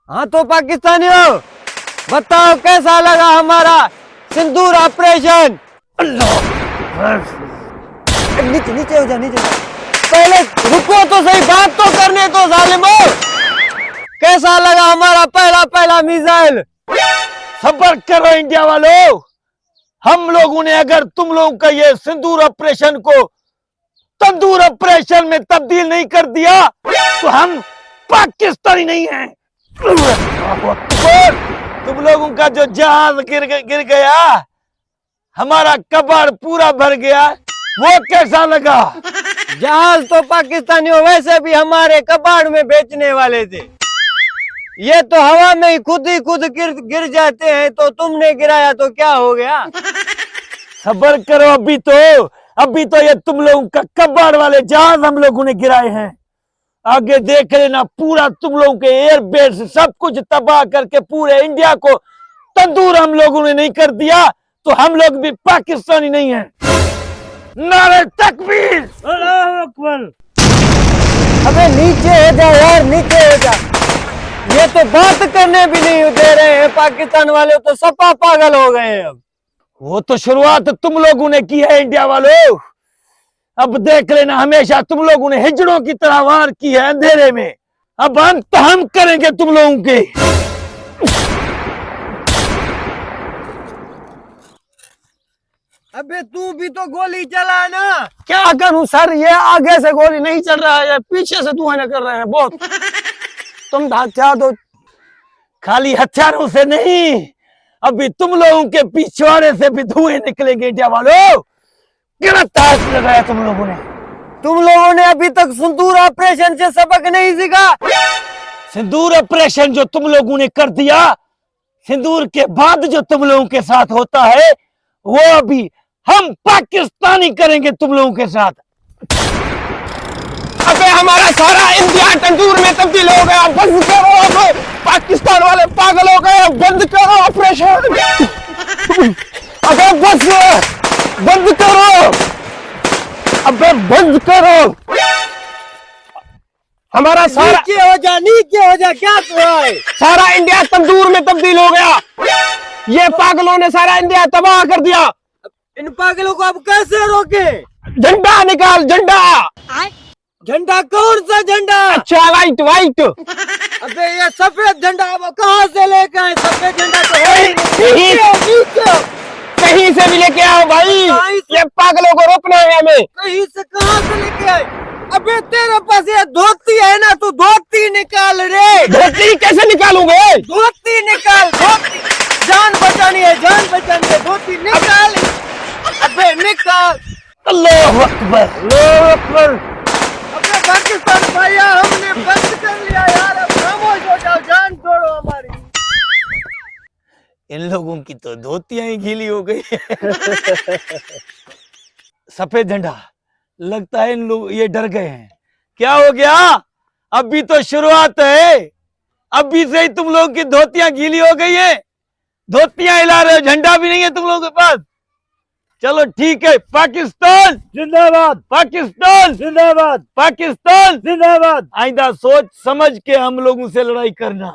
हाँ तो पाकिस्तानियों, बताओ कैसा लगा हमारा सिंदूर ऑपरेशन। नीचे नीचे हो जा, नीचे हो जा। पहले रुको तो सही, बात तो करने तो जालिमो। कैसा लगा हमारा पहला मिसाइल? सब्र करो इंडिया वालों, हम लोगों ने अगर तुम लोगों का ये सिंदूर ऑपरेशन को तंदूर ऑपरेशन में तब्दील नहीं कर दिया तो हम पाकिस्तानी नहीं हैं। तुम लोगों का जो जहाज गिर गया, हमारा कबाड़ पूरा भर गया, वो कैसा लगा? जहाज तो पाकिस्तानियों वैसे भी हमारे कबाड़ में बेचने वाले थे, ये तो हवा में ही खुद गिर जाते हैं, तो तुमने गिराया तो क्या हो गया? सब्र करो, अभी तो ये तुम लोगों का कबाड़ वाले जहाज हम लोगों ने गिराए हैं। आगे देख लेना, पूरा तुम लोगों के एयरबेस सब कुछ तबाह करके पूरे इंडिया को तंदूर हम लोगों ने नहीं कर दिया तो हम लोग भी पाकिस्तानी नहीं हैं। नारे तकबीर, अल्लाहू अकबर। अबे नीचे हो जा यार, नीचे हो जा। ये तो बात करने भी नहीं दे रहे हैं, पाकिस्तान वाले तो सपा पागल हो गए हैं। अब वो तो शुरुआत तुम लोगों ने की है इंडिया वालों, अब देख लेना, हमेशा तुम लोगों ने हिजड़ों की तरह वार की है अंधेरे में, अब हम करेंगे तुम लोगों के। अबे तू भी तो गोली चला ना। क्या करूं सर, ये आगे से गोली नहीं चल रहा है, पीछे से धुआं कर रहे हैं बहुत। तुम हथियार दो। खाली हथियारों से नहीं, अभी तुम लोगों के पिछवाड़े से भी धुएं निकलेंगे इंडिया वालों। गिरफ्तार लगाया तुम लोगों ने अभी तक सिंदूर ऑपरेशन से सबक नहीं सीखा। सिंदूर ऑपरेशन जो तुम लोगों ने कर दिया, सिंदूर के बाद जो तुम लोगों के साथ होता है वो अभी हम पाकिस्तानी करेंगे तुम लोगों के साथ। अबे हमारा सारा इंडिया तंदूर में तब्दील हो गया, बंद करो। अब पाकिस्तान वाले पागल हो गए, बंद करो ऑपरेशन। अबे बस बंद करो, अबे बंद करो। हमारा सारा नीचे हो जा, क्या कर रहा है? सारा इंडिया तंदूर में तब्दील हो गया, ये पागलों ने सारा इंडिया तबाह कर दिया। इन पागलों को अब कैसे रोके? झंडा निकाल, झंडा। झंडा? कौन सा झंडा? अच्छा वाइट। अबे ये सफेद झंडा अब कहाँ से लेके आए? सफेद झंडा तो है ही नहीं। कहीं से भी लेके आओ भाई, ये पागलों को रोकना है हमें। कहीं से कहाँ से लेके आए? अबे तेरे पास ये धोती है ना, तू धोती निकाल रे। धोती कैसे निकालूंगे? धोती निकाल, धोती। जान बचानी है, धोती निकाल। अबे निकाल। अल्लाहू अकबर, अल्लाहू अकबर। अबे पाकिस्तान भैया, हमने बंद कर लिया यार, अब खामोश हो जाओ, जान छोड़ो हमारी। इन लोगों की तो धोतियां ही गीली हो गई। सफेद झंडा, लगता है इन लोग ये डर गए हैं। क्या हो गया? अभी तो शुरुआत है, अभी से ही तुम लोगों की धोतियां गीली हो गई है। धोतियां हिला रहे हो, झंडा भी नहीं है तुम लोगों के पास। चलो ठीक है, पाकिस्तान जिंदाबाद, पाकिस्तान जिंदाबाद, पाकिस्तान जिंदाबाद। आइंदा सोच समझ के हम लोगों से लड़ाई करना।